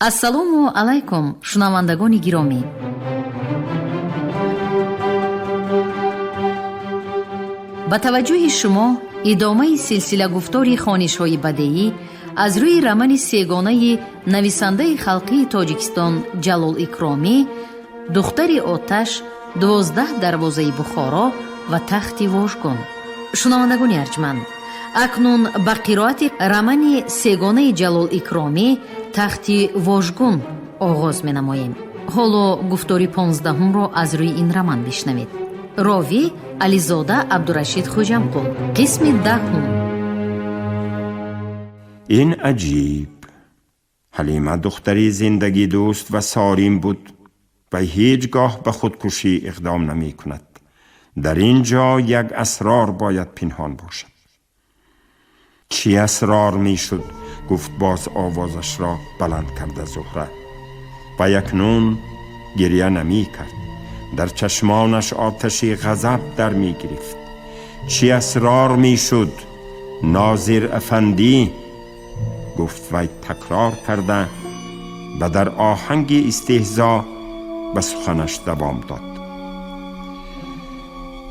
ассалому алайкум шунавандагони гиромӣ. ба таваҷҷӯҳи шумо идомаи силсила гуфтори хонишҳои бадеӣ аз рӯи рамани сегонаи нависандаи халқии Тоҷикистон Ҷалол Икромӣ, духтари Оташ, 12 дарвозаи Бухоро ва тахти Вожгон. шунавандагони арҷманд, акнун ба қироати рамани сегонаи Ҷалол Икромӣ тахти Вожгун оғоз менамоем. ҳоло гуфтори 15-ро аз рӯи ин раман бишнавед. ровӣ Ализода Абдурашид Хуҷамқул. қисми 10. این عجیب. حلیمه دختری زندگی دوست و سالم بود و هیچگاه به خودکشی اقدام نمی کند. در اینجا یک اسرار باید پنهان باشد. چی اسرار می شد؟ گفت باز آوازش را بلند کرده زهره و یکنون گریه نمی کرد. در چشمانش آتشی غضب در می گرفت. چی اسرار می شد؟ ناظر افندی، گفت وی تکرار کرده و در آهنگ استهزا به سخنش دوام داد.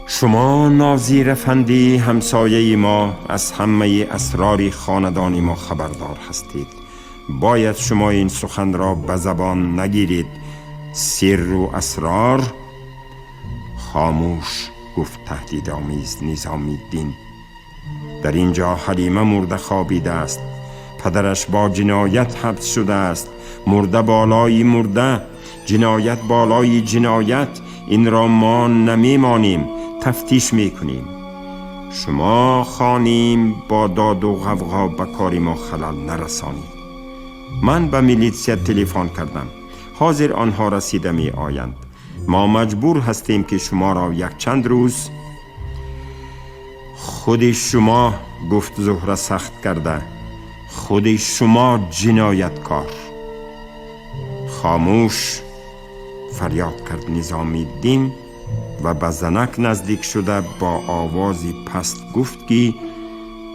شما ناظر افندی همسایه ما از همه اسرار خاندان ما خبردار هستید. باید شما این سخن را به زبان نگیرید. سر و اسرار. خاموش، گفت تهدیدآمیز نظامی‌الدین. در اینجا حلیمه مرده خوابیده است. پدرش با جنایت حبس شده است. مرده بالای مرده، جنایت بالای جنایت. این را ما نمیمانیم، تفتیش میکنیم. شما خانیم با داد و غوغا به کار ما خلل نرسانید. من به میلیسیا تلفن کردم. حاضر آنها رسیده می آیند. ما مجبور هستیم که شما را یک چند روز. خود شما، گفت زهره سخت کرده، خود شما جنایتکار. خاموش، فریاد کرد نظامی‌الدین و به زنک نزدیک شده با آوازی پست گفت که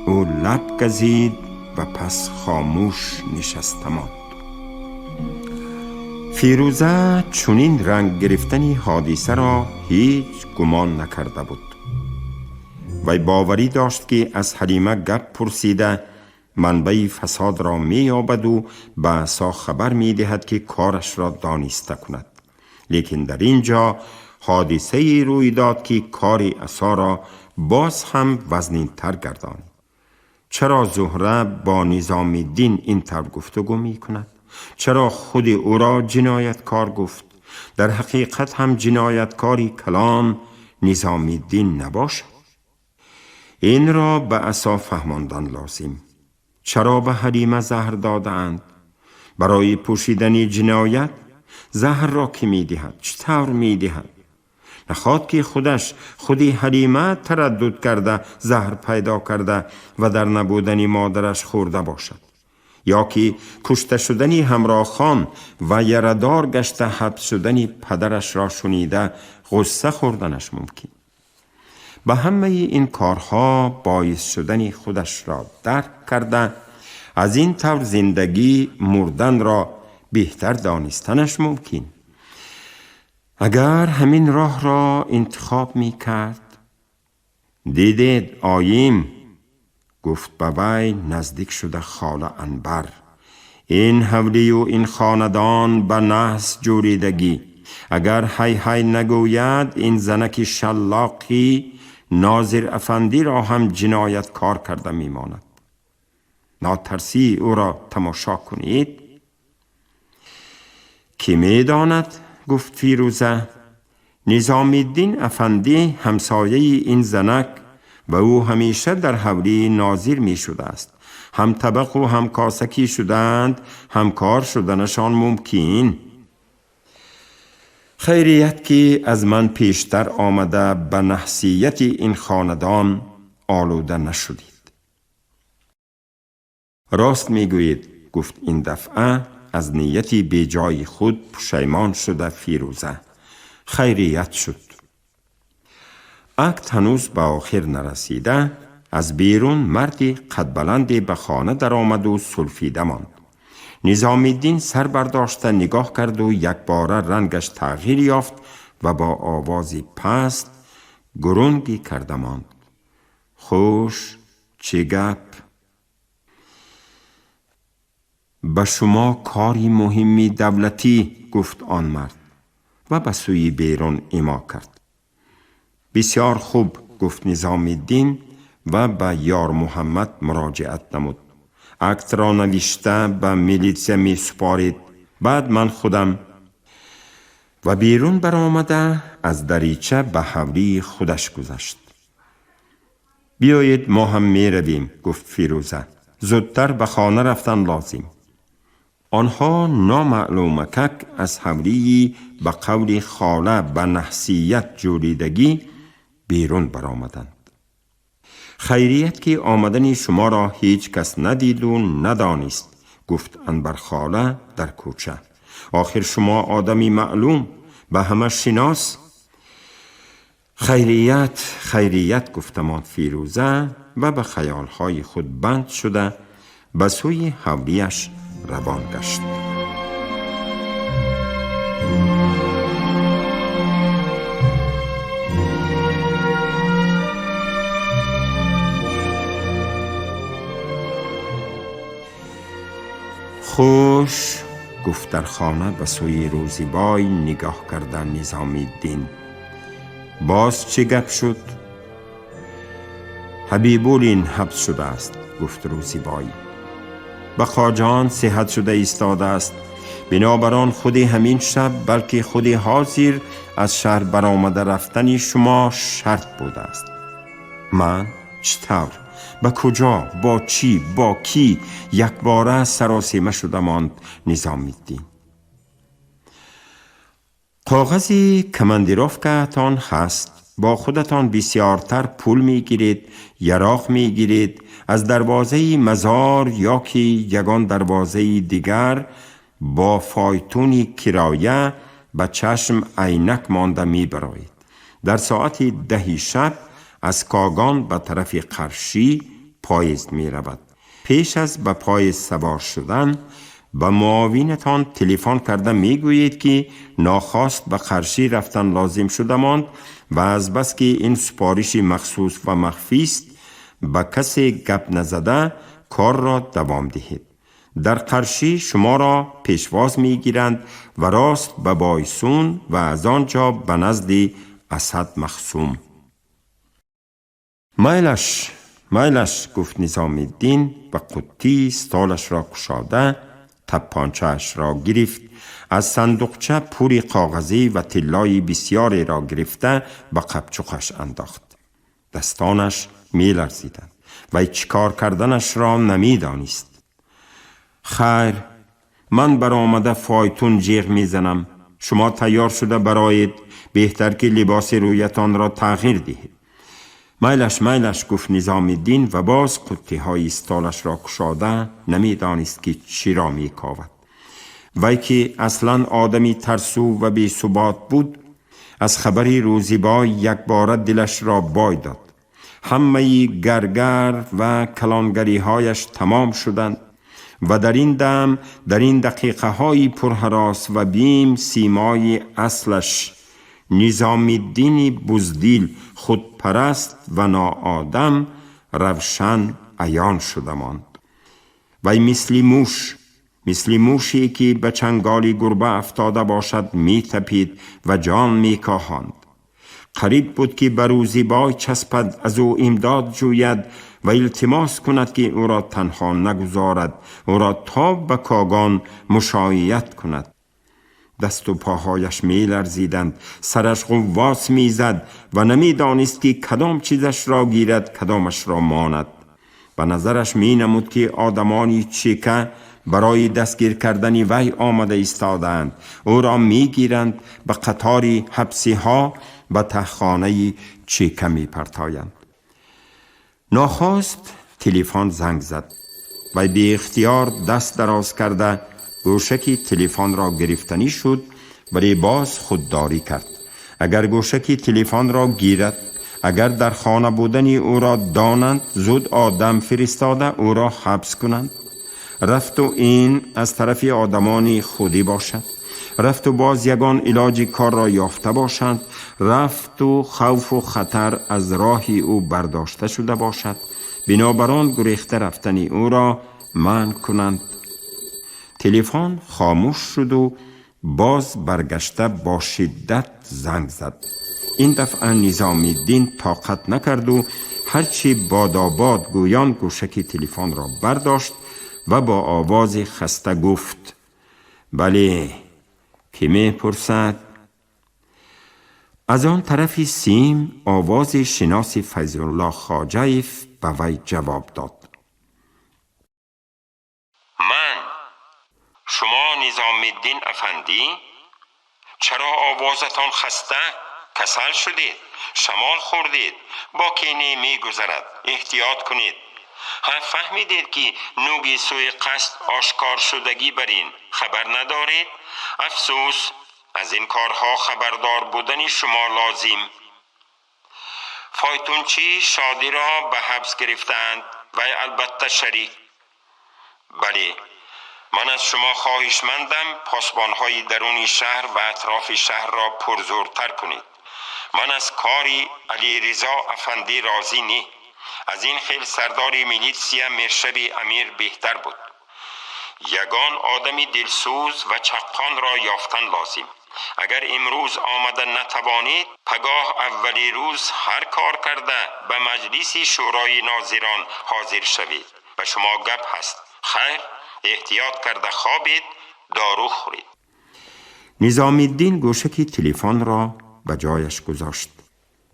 او لب گزید و پس خاموش نشسته ماند. فیروزه چنین رنگ گرفتن حادثه را هیچ گمان نکرده بود. وی باوری داشت که از حلیمه گپ پرسیده منبع فساد را می یابد و به عصا خبر می دهد که کارش را دانسته کند. لیکن در اینجا حادثه روی داد که کار عصا را باز هم وزنین تر گرداند. چرا زهره با نظامی‌الدین این طور گفتگو می کند؟ چرا خود او را جنایتکار گفت؟ در حقیقت هم جنایتکاری کلان نظامی‌الدین نباشد. این را به عصا فهماندن لازم. چرا به حلیمه زهر دادند؟ برای پوشیدن جنایت؟ زهر را که می دهد؟ چطور می دهد؟ نخواد که خودی حلیمه تردد کرده زهر پیدا کرده و در نبودن مادرش خورده باشد، یا که کشته شدن همراه خان و یردار گشته حبس شدن پدرش را شنیده غصه خوردنش ممکن. به همه این کارها باعث شدن خودش را درک کرده از این طور زندگی مردن را بهتر دانستنش ممکن. اگر همین راه را انتخاب می کرد. دیدید آییم، گفت به وی نزدیک شده خاله انبر، این حولی و این خاندان به نحس جوریدگی. اگر هی نگوید این زنک شلاقی ناظر افندی را هم جنایت کار کرده می ماند. ناترسی او را تماشا کنید. کی می داند؟ گفت فیروزه. نظامی‌الدین افندی همسایه این زنک و او همیشه در حولی ناظر می شده است. هم طبق و هم کاسکی شدند، همکار شدنشان ممکن. خیریت که از من پیشتر آمده به نحسیت این خاندان آلوده نشدید. راست می گویید، گفت این دفعه از نیتی بی جای خود پشیمان شده فیروزه. خیریت شد. عقد هنوز به آخر نرسیده از بیرون مردی قد بلندی به خانه در آمد و سلفیده ماند. نظام الدین سر برداشته نگاه کرد و یک باره رنگش تغییر یافت و با آوازی پست گرونگی کرده ماند. خوش، چه گپ؟ به شما کاری مهمی دولتی، گفت آن مرد و به سوی بیرون ایما کرد. بسیار خوب، گفت نظام الدین و به یار محمد مراجعت نمود. عکس را نوشته به میلیسه می سپارید. بعد من خودم و بیرون برآمده از دریچه به حولی خودش گذشت. بیایید ما هم می رویم، گفت فیروزه. زودتر به خانه رفتن لازم. آنها نامعلومکک از حولی به قول خاله به نحسیت جولیدگی بیرون برآمدند. خیریت که آمدن شما را هیچ کس ندید و ندانست، گفت انبر خاله در کوچه. آخر شما آدمی معلوم، به همه شناس. خیریت گفتمان فیروزه و به خیالهای خود بند شده به سوی حولیش روان گشت. خوش، گفت در خانه به سوی روزیبای نگاه کردن نظام الدین. باز چه گپ شد؟ حبیبولین حبس شده است، گفت روزیبای. به خواجان صحت شده ایستاده است. بنابراین خود همین شب بلکه خود حاضر از شهر برآمده رفتن شما شرط بوده است. من؟ چطور؟ به کجا؟ با چی؟ با کی؟ یک باره سراسیمه شده ماند نظام الدین. کاغذی کماندیروفکه‌تان هست. با خودتان بسیارتر پول میگیرید، یراق میگیرید، از دروازه مزار یا که یگان دروازه دیگر با فایتونی کرایه به چشم عینک مانده میبرایید. در ساعت 10 شب از کاگان به طرف قرشی پاییز می رود. پیش از به پاییز سوار شدن به معاونتان تلفن کرده می گویید که ناخواست به قرشی رفتن لازم شده ماند و از بس که این سپارش مخصوص و مخفی است به کسی گپ نزده کار را دوام دهید. در قرشی شما را پیشواز می گیرند و راست به بایسون و از آنجا به نزد اسد مخصوم. میلش، گفت نظام الدین و قطی ستالش را کشاده تپانچه‌اش را گرفت. از صندوقچه پوری کاغذی و طلای بسیاری را گرفته به قبچوقش انداخت. دستانش می لرزیدند و چیکار کردنش را نمی دانست. خیر، من برآمده فایتون جیغ می زنم. شما تیار شده برایید، بهتر که لباس رویتان را تغییر دهید. میلش، گفت نظام الدین و باز قطعه های استالش را کشاده نمی دانست که چی را می کاود. وی که اصلا آدمی ترسو و بی ثبات بود، از خبری روزیبای یک باره دلش را بای داد. همه گرگر و کلانگری هایش تمام شدند و در این دم، در این دقیقه های پرهراس و بیم سیمای اصلش نظام الدین بزدل، خودپرست و ناآدم روشن عیان شده ماند. وی مثل موشی که به چنگالی گربه افتاده باشد می تپید و جان می کاهاند. قریب بود که به روزیبای چسبد، از او امداد جوید و التماس کند که او را تنها نگذارد، او را تا به کاگان مشایعت کند. دست و پاهایش می لرزیدند، سرش غواص می زد و نمی دانست که کدام چیزش را گیرد کدامش را ماند. به نظرش می نمود که آدمانی چیکه برای دستگیر کردن وی آمده ایستادند. او را می گیرند، به قطاری حبسی ها به تهخانه چیکه می پرتایند. ناخواست تلفن زنگ زد و بی اختیار دست دراز کرده گوشکی تلفن را گرفتنی شد ولی باز خودداری کرد. اگر گوشکی تلفن را گیرد، اگر در خانه بودن او را دانند، زود آدم فرستاده او را حبس کنند. رفت و این از طرف آدمان خودی باشد، رفت و باز یگان علاج کار را یافته باشند، رفت و خوف و خطر از راهی او برداشته شده باشد، بنابراین گریخته رفتن او را منع کنند. تلفن خاموش شد و باز برگشته با شدت زنگ زد. این دفعه نظام الدین طاقت نکرد و هرچی باداباد گویان گوشک تلفن را برداشت و با آواز خسته گفت: بله، کی می پرسد؟ از آن طرف سیم آواز شناس فیضالله خواجه‌ایف به وی جواب داد: من. شما نظام الدین افندی؟ چرا آوازتان خسته؟ کسل شدید؟ شمال خوردید؟ با کینه می گذرد، احتیاط کنید. هم فهمیدید که نوگی سوی قصد آشکار شدگی برین خبر ندارید؟ افسوس، از این کارها خبردار بودن شما لازم. فایتونچی شادی را به حبس گرفتند و البته شریک. بله، من از شما خواهشمندم پاسبانهای درون شهر و اطراف شهر را پرزورتر کنید. من از کاری علی رضا افندی راضی نی. از این خیل سردار میلیتسیا مرشب امیر بهتر بود. یگان آدمی دلسوز و چقان را یافتن لازم. اگر امروز آمده نتوانید، پگاه اولی روز هر کار کرده به مجلس شورای ناظران حاضر شوید. به شما گپ هست. خیر، احتیاط کرده خوابید، دارو خورید. نظام الدین گوشک تلفن را به جایش گذاشت.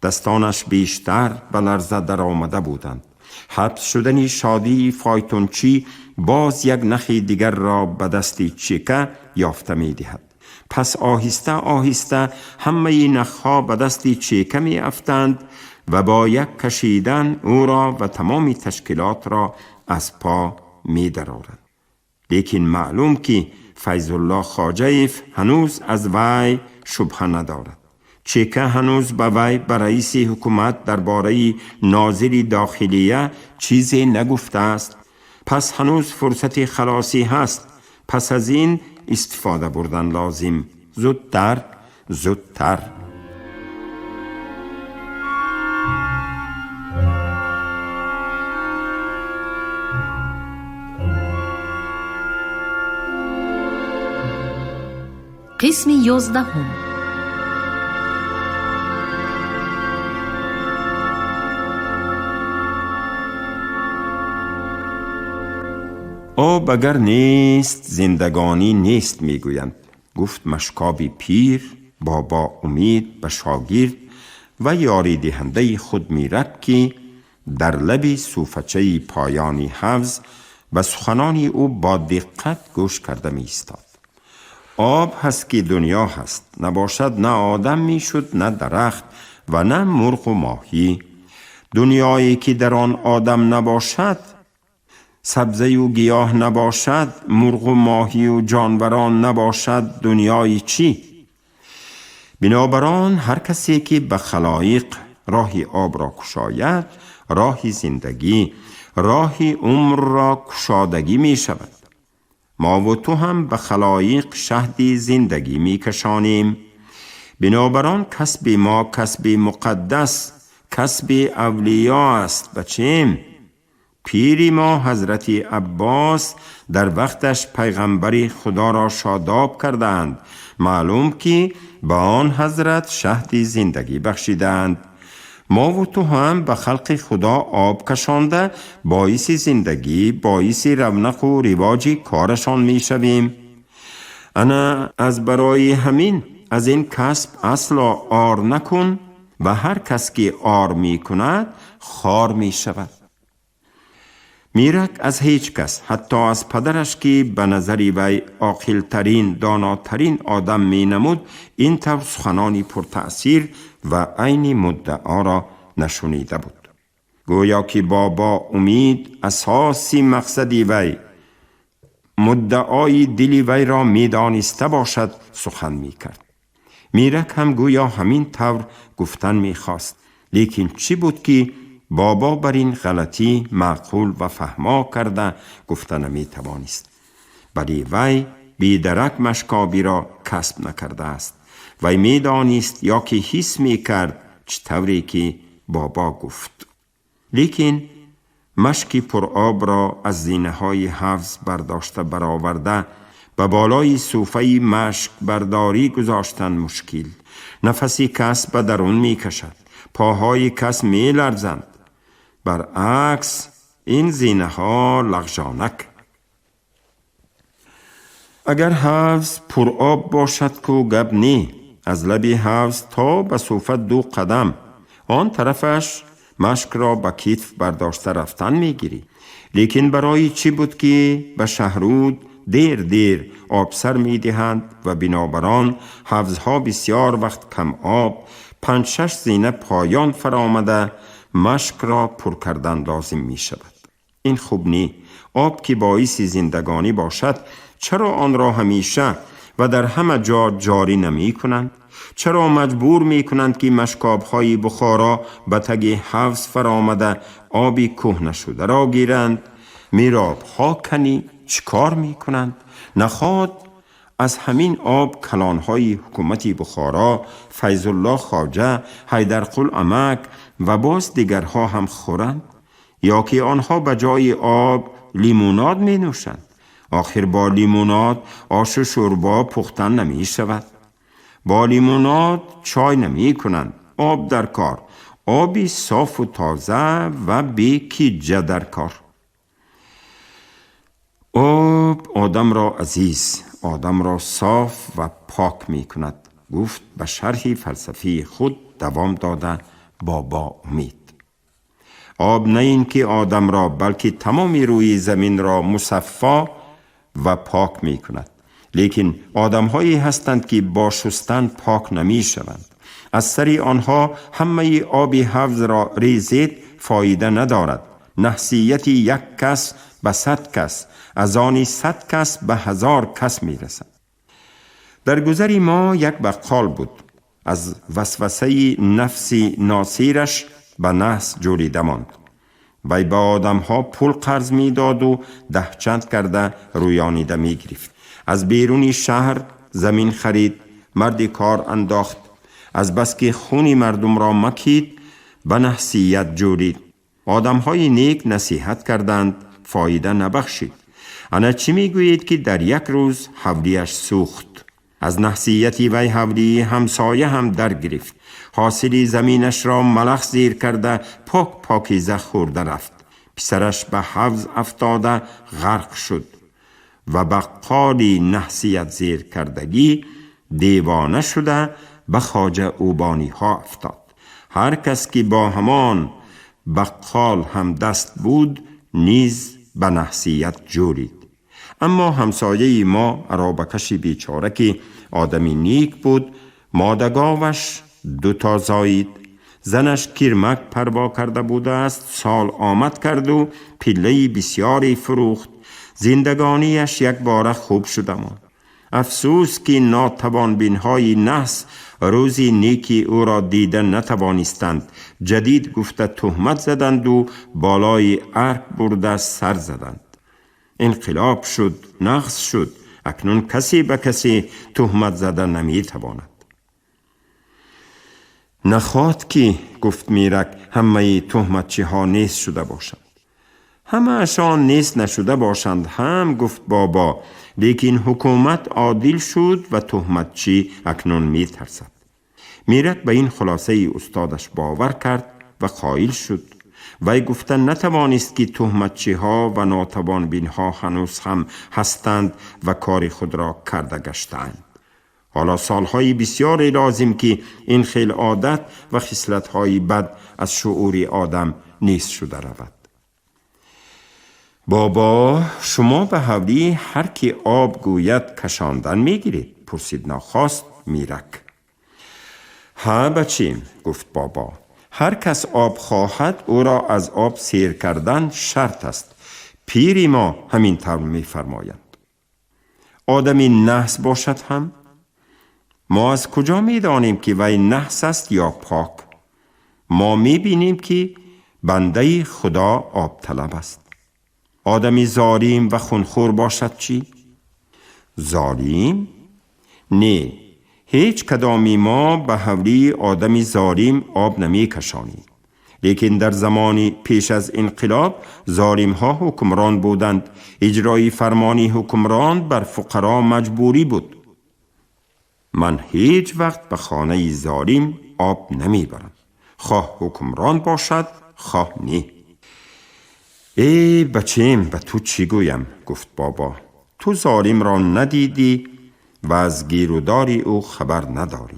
دستانش بیشتر به لرزه در آمده بودند. حبس شدن شادی فایتونچی باز یک نخی دیگر را به دستی چیکه یافته می دهد. پس آهسته آهسته همه نخها به دستی چیکه می افتند و با یک کشیدن او را و تمام تشکیلات را از پا می درارند. لیکن معلوم که فیضالله خواجه‌ایف هنوز از وی شبهه ندارد. چیکه هنوز به وی به رئیس حکومت درباره ناظر داخلیه چیزی نگفته است. پس هنوز فرصت خلاصی هست. پس از این استفاده بردن لازم. زودتر. قسم 11. آب اگر نیست زندگانی نیست میگویند، گفت مشکابی پیر بابا امید به شاگرد و یاری دهنده خود میرد که در لب صوفچه پایانی حوض و سخنانی او با دقت گوش کرده می استاد. آب هست که دنیا هست، نباشد نه آدم می شد، نه درخت و نه مرغ و ماهی. دنیایی که در آن آدم نباشد، سبزه و گیاه نباشد، مرغ و ماهی و جانوران نباشد، دنیای چی؟ بنابراین هر کسی که به خلایق راهی آب را کشاید، راهی زندگی، راهی عمر را کشادگی می شود. ما و تو هم به خلایق شهد زندگی می کشانیم. بنابراین کسب ما کسب مقدس، کسب اولیا است. بچیم، پیری ما حضرت عباس در وقتش پیغمبر خدا را شاداب کردند. معلوم که با آن حضرت شهد زندگی بخشیدند. ما و تو هم به خلق خدا آب کشانده باعث زندگی، باعث رونق و رواج کارشان می شویم. انا از برای همین از این کسب اصلا آر نکن و هر کس که آر می کند خار می شود. میرک از هیچ کس، حتی از پدرش که به نظری وی عاقل‌ترین، داناترین آدم می نمود، این طور سخنانی پرتأثیر و عین مدعا را نشنیده بود. گویا که بابا امید اساسی مقصدی وی، مدعای دلی وی را می دانسته باشد سخن می کرد. میرک هم گویا همین طور گفتن می خواست. لیکن چی بود که بابا بر این غلطی معقول و فهما کرده گفته نمی توانست. ولی وی بیدرک مشکابی را کسب نکرده است. وی می دانست یا که حس می کرد چطوری که بابا گفت. لیکن مشکی پر آب را از زینه های حفظ برداشته برآورده به بالای صوفه مشک برداری گذاشتن مشکل. نفسی کس به درون می کشد. پاهای کس می لرزند. برعکس این زینه ها لغزانک. اگر حوض پر آب باشد که گب نی، از لب حوض تا به صوفه 2 قدم، آن طرفش مشک را به کتف برداشته رفتن می گیری. لیکن برای چی بود که به شهرود دیر آب سر می دهند و بنابران حوضها بسیار وقت کم آب 5-6 زینه پایان فرآمده مشک را پر کردن لازم می شود. این خوب نی. آب که باعث زندگانی باشد چرا آن را همیشه و در همه جا جاری نمی کنند؟ چرا مجبور می کنند که مشکاب های بخارا به تگ حوض فرآمده آبی کهنه شده را گیرند؟ میراب ها کنی چیکار می کنند؟ نخواد از همین آب کلانهای حکومتی بخارا، فیض الله خواجه، حیدرقل عمک و باز دیگرها هم خورند؟ یا که آنها به جای آب لیموناد می نوشند؟ آخر با لیموناد آش و شوربا پختن نمی شود. با لیموناد چای نمی کنند. آب در کار. آبی صاف و تازه و بیکیجه در کار. آب آدم را عزیز، آدم را صاف و پاک می کند، گفت به شرح فلسفی خود دوام داده بابا امید. آب نه این که آدم را بلکه تمامی روی زمین را مصفا و پاک می کند. لیکن آدم هایی هستند که با شستن پاک نمی شوند. از سری آنها همه آب حوض را ریزید فایده ندارد. نحسیت 1 کس به 100 کس، از آن 100 کس به 1000 کس می رسد. در گذر ما یک بقال بود. از وسوسه نفسی ناصیرش به نحس جوریده ماند. وی با آدم ها پول قرض می داد و 10 چند کرده رویانیده می گرفت. از بیرون شهر زمین خرید، مرد کار انداخت. از بس که خون مردم را مکید به نحسیت جورید. آدم های نیک نصیحت کردند، فایده نبخشید. انا چی می گویید که در یک روز حولیش سوخت. از نحسیتی وی حولی همسایه هم در گرفت. حاصلی زمینش را ملخ زیر کرده پاکیزه خورده رفت. پسرش به حوض افتاده غرق شد و بقالی نحسیت زیر کردگی دیوانه شده به خواجه اوبانی ها افتاد. هر کس که با همان بقال هم دست بود نیز به نحسیت جورید. اما همسایه ما عرابکش بیچاره که آدمی نیک بود، مادگاوش 2 تا زایید، زنش کرمک پروا کرده بوده است، سال آمد کرد و پله بسیاری فروخت. زندگانیش یک باره خوب شده ماند. افسوس که ناتوان بینهای نحس روزی نیکی او را دیده نتوانستند. جدید گفته تهمت زدند و بالای ارک برده سر زدند. انقلاب شد، نقص شد. اکنون کسی به کسی تهمت زده نمی تواند. نخواد که گفت میرک همه تهمتچی ها نیست شده باشند. همه اشان نیست نشده باشند هم گفت بابا. لیکن حکومت عادل شد و تهمتچی اکنون می ترسد. میرک به این خلاصه استادش باور کرد و قائل شد. وی گفتن نتوانست که تهمتچی ها و ناتوان بین ها هنوز هم هستند و کار خود را کرده گشتند. حالا سالهای بسیار لازم که این خیل عادت و خصلت‌های بد از شعور آدم نیست شده رود. بابا شما به حولی هر کی آب گوید کشاندن میگیرید؟ پرسید ناخواست میرک. ها بچیم، گفت بابا، هر کس آب خواهد او را از آب سیر کردن شرط است. پیری ما همین طور می فرمایند. آدمی نحس باشد هم؟ ما از کجا می دانیم که وی نحس است یا پاک؟ ما می بینیم که بنده خدا آب طلب است. آدمی ظالم و خونخور باشد چی؟ ظالم؟ نه، هیچ کدامی ما به حولی آدمی ظالم آب نمی کشانیم. لیکن در زمانی پیش از انقلاب ظالم ها حکمران بودند. اجرای فرمانی حکمران بر فقرا مجبوری بود. من هیچ وقت به خانه ظالم آب نمی برم، خواه حکمران باشد خواه نه. ای بچیم، به تو چی گویم؟ گفت بابا. تو ظالم را ندیدی و از گیروداری او خبر نداری.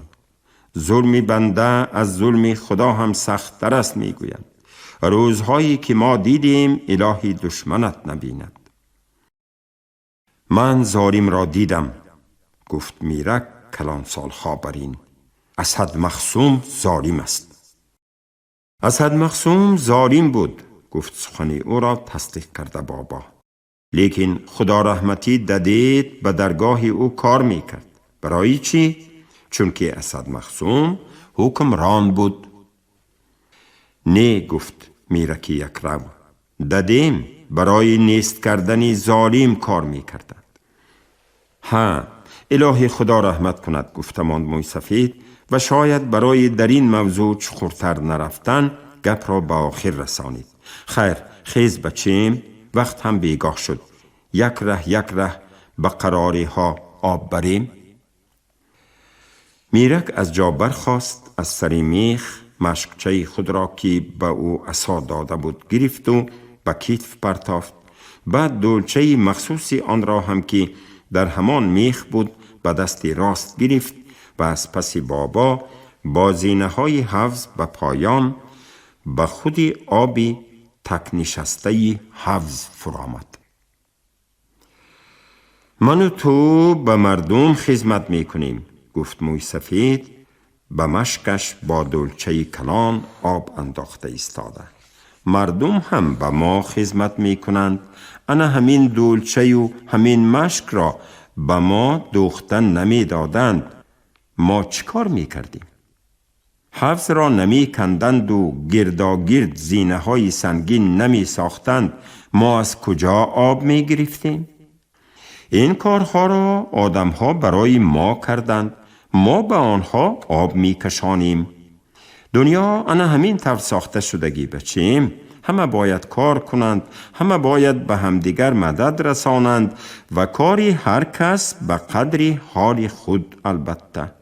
ظلم بنده از ظلم خدا هم سخت تر است میگویند. روزهایی که ما دیدیم الهی دشمنت نبیند. من ظالم را دیدم، گفت میرک کلان سالها برین. اسد مخصوم ظالم است. اسد مخصوم ظالم بود، گفت سخن او را تصدیق کرده بابا. لیکن خدا رحمتی ددید به درگاه او کار میکرد. برای چی؟ چون که اسد مخصوم حکمران بود. نه، گفت میرک یک رو. ددیم برای نیست کردن ظالم کار میکردند. ها، الهی خدا رحمت کند، گفتمان موی سفید، و شاید برای در این موضوع چخورتر نرفتن گپ را به آخر رسانید. خیر، خیز بچیم، وقت هم بیگاه شد. یک ره به قراری ها آب بریم. میرک از جا برخاست، از سر میخ مشکچه خود را که به او عصا داده بود گرفت و به کتف پرتافت. بعد دولچه مخصوصی آن را هم که در همان میخ بود به دست راست گرفت و از پس بابا با زینه های حفظ به پایان به خودی آبی تک نشسته حفظ فرامد. من و تو به مردم خدمت میکنیم، گفت موی سفید به مشکش با دولچه کلان آب انداخته ایستاده. مردم هم به ما خدمت میکنند. انا همین دولچه و همین مشک را به ما دوختن نمی دادند. ما چیکار میکردیم؟ حفظ را نمی کندند و گرداگرد زینه های سنگین نمی ساختند. ما از کجا آب می گرفتیم؟ این کارها را آدم ها برای ما کردند. ما به آنها آب می کشانیم. دنیا انا همین طور ساخته شدگی بچیم. همه باید کار کنند، همه باید به همدیگر مدد رسانند و کاری هر کس به قدری حال خود. البته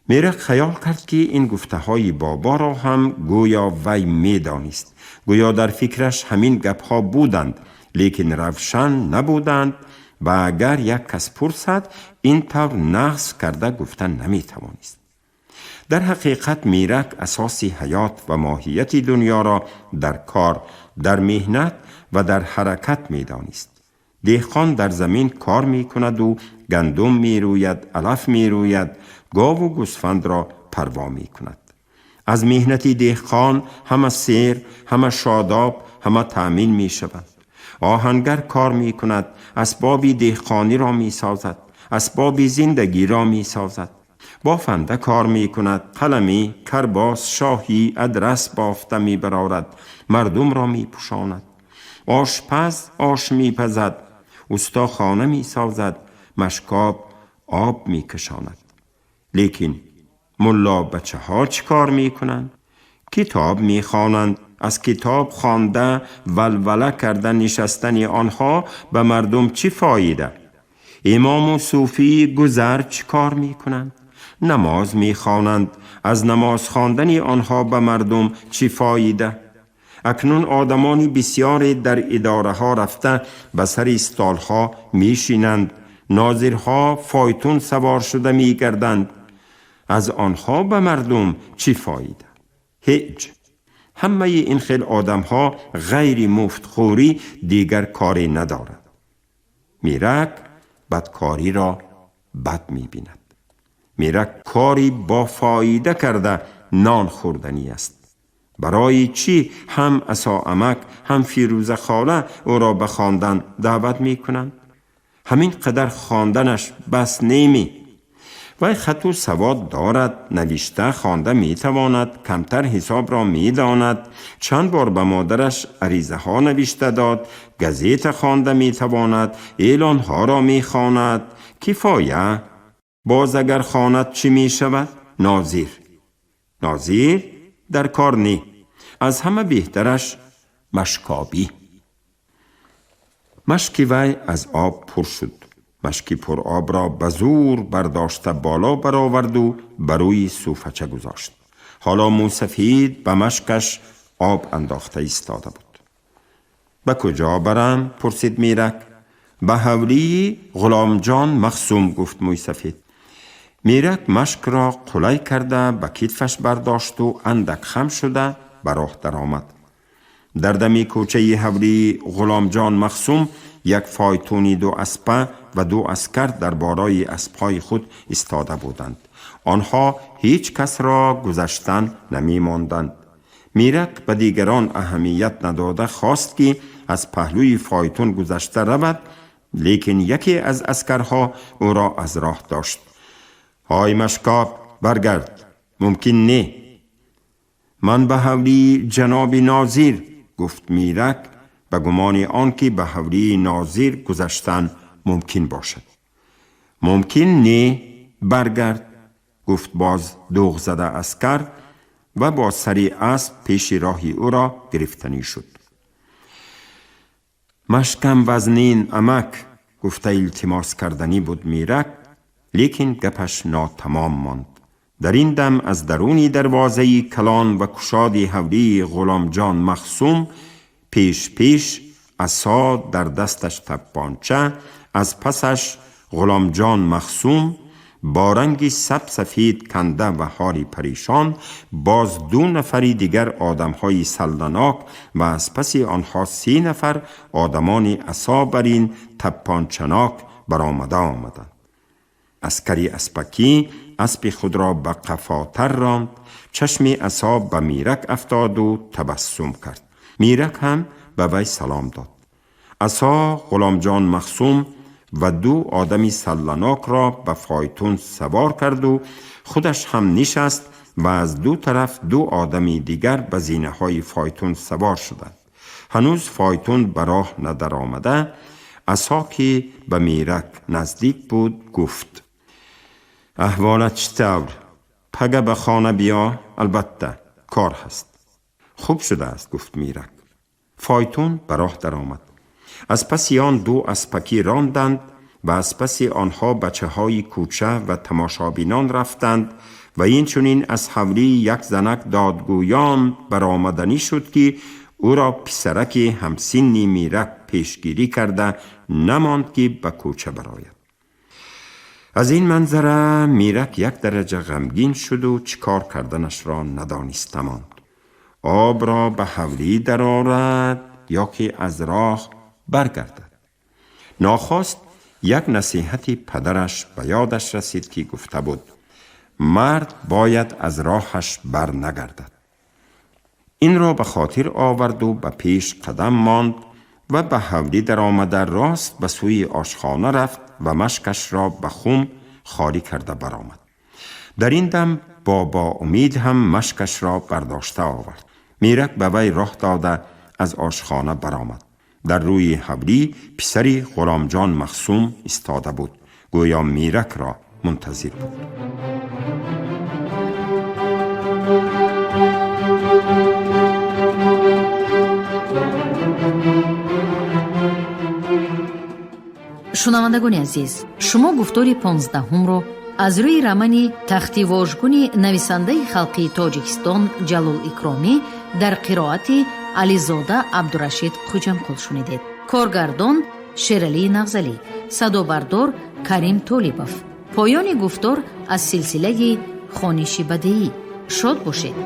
میرک خیال کرد که این گفته های بابا را هم گویا وی می دانست. گویا در فکرش همین گپ ها بودند، لیکن روشن نبودند و اگر یک کس پرسد این طور نقص کرده گفتن نمی توانست. در حقیقت میرک اساس حیات و ماهیت دنیا را در کار، در مهنت و در حرکت می دانست. دهقان در زمین کار می کند و گندم می روید، علف می روید، گاو و گوسفند را پروا می کند. از مهنت دهقان همه سیر، همه شاداب، همه تأمین می شود. آهنگر کار می کند، اسباب دهقانی را می سازد، اسباب زندگی را می سازد. بافنده کار می کند، قلمی، کرباس، شاهی، ادرس بافته می برارد، مردم را می پوشاند. آشپز آش می پزد، استاخانه می سازد، مشکاب آب می کشاند. لیکن ملا بچه ها چی کار می کنند؟ کتاب می خوانند. از کتاب خوانده ولوله کردن نشستن آنها به مردم چی فایده؟ امام و صوفی گذر چی کار می کنند؟ نماز می خوانند. از نماز خواندن آنها به مردم چی فایده؟ اکنون آدمانی بسیار در اداره ها رفته به سر استال ها می شینند. ناظرها فایتون سوار شده می گردند. از آنها به مردم چی فایده؟ هیچ. همه این خیل آدم ها غیر مفتخوری دیگر کاری ندارد. میرک بدکاری را بد می بیند. میرک کاری با فایده کرده نان خوردنی است. برای چی هم عصا عمک هم فیروزه خاله او را به خواندن دعوت می کنند؟ همین قدر خواندنش بس نیمی. وی خط و سواد دارد، نوشته خوانده می تواند، کمتر حساب را می داند، چند بار به مادرش عریضه ها نوشته داد، گزیت خوانده می تواند، اعلان ها را می خواند. کفایه؟ باز اگر خواند چی می شود؟ ناظر در کار نی. از همه بهترش مشکابی. مشک وی از آب پر شد. مشکی پر آب را به زور برداشته بالا برآورد و بر روی صوفچه گذاشت. حالا موسفید به مشکش آب انداخته ایستاده بود. به کجا برم؟ پرسید میرک. به حولی غلام جان مخصوم، گفت موسفید. میرک مشک را قلی کرده به کتفش برداشت و اندک خم شده به راه درآمد. در دمی کوچه حولی غلام جان مخصوم یک فایتونی 2 اسبه و 2 عسکر در بالای اسبهای خود ایستاده بودند. آنها هیچ کس را گذشتن نمی ماندند. میرک به دیگران اهمیت نداده خواست که از پهلوی فایتون گذشته رود، لیکن یکی از عسکرها او را از راه داشت. های مشکاب، برگرد. ممکن نه. من به حولی جناب ناظر، گفت میرک، به گمان آنکه به حولی ناظر گذشتن ممکن باشد. ممکن نه، برگرد، گفت باز دوغ زده عسکر و با سری اسب پیش راهی او را گرفتنی شد. مشکم وزنین امک، گفته التماس کردنی بود میرک، لیکن گپش ناتمام ماند. در این دم از درونی دروازه کلان و کشاد حولی غلام جان مخصوم پیش عصا در دستش تپانچه، از پسش غلام جان مخصوم با رنگی سفید کنده و حالی پریشان، باز 2 نفری دیگر آدمهای سلطناک و از پس آنها 3 نفر آدمان عصا برین تپانچناک برآمده آمدند. عسکری اسپکی اسب خود را به قفاتر راند. چشم عصا به میرک افتاد و تبسم کرد. میرک هم به وی سلام داد. عصا غلام جان مخصوم و 2 آدمی سلطناک را به فایتون سوار کرد و خودش هم نشست و از 2 طرف 2 آدمی دیگر به زینه های فایتون سوار شدند. هنوز فایتون به راه ندر آمده. عصا که به میرک نزدیک بود گفت: احوالت چطور؟ پگه به خانه بیا، البته کار هست. خوب شده است، گفت میرک. فایتون به راه در آمد. از پسی آن 2 اسپکی راندند و از پسی آنها بچه های کوچه و تماشابینان رفتند و این چنین از حولی یک زنک دادگویان برآمدنی شد که او را پسرک همسنی میرک پیشگیری کرده نماند که به کوچه برآید. از این منظره میرک یک درجه غمگین شد و چیکار کردنش را ندانسته ماند. آب را به حولی در آورد یا که از راه برگردد. ناخواست یک نصیحت پدرش به یادش رسید که گفته بود مرد باید از راهش بر نگردد. این را به خاطر آورد و به پیش قدم ماند و به حولی در آمده راست به سوی آشخانه رفت و مشکش را به خم خالی کرده برآمد. در این دم با امید هم مشکش را برداشته آورد. میرک به وی راه داده از آشخانه برآمد. در روی حولی پسری غلام جان مخصوم ایستاده بود، گویا میرک را منتظر بود. шунавандагони азиз, шумо гуфтори 15-ро аз рӯи рамани тахтивожгуни нависандаи халқии тоҷикистон Ҷалол Икромӣ дар қироати Ализода Абдурашид Хуҷамқул шунидед. Коргардон Шералии Нағзалӣ, садобардор Карим Толибов. поёни гуфтор аз силсилаи хониши бадеӣ. шод бошед.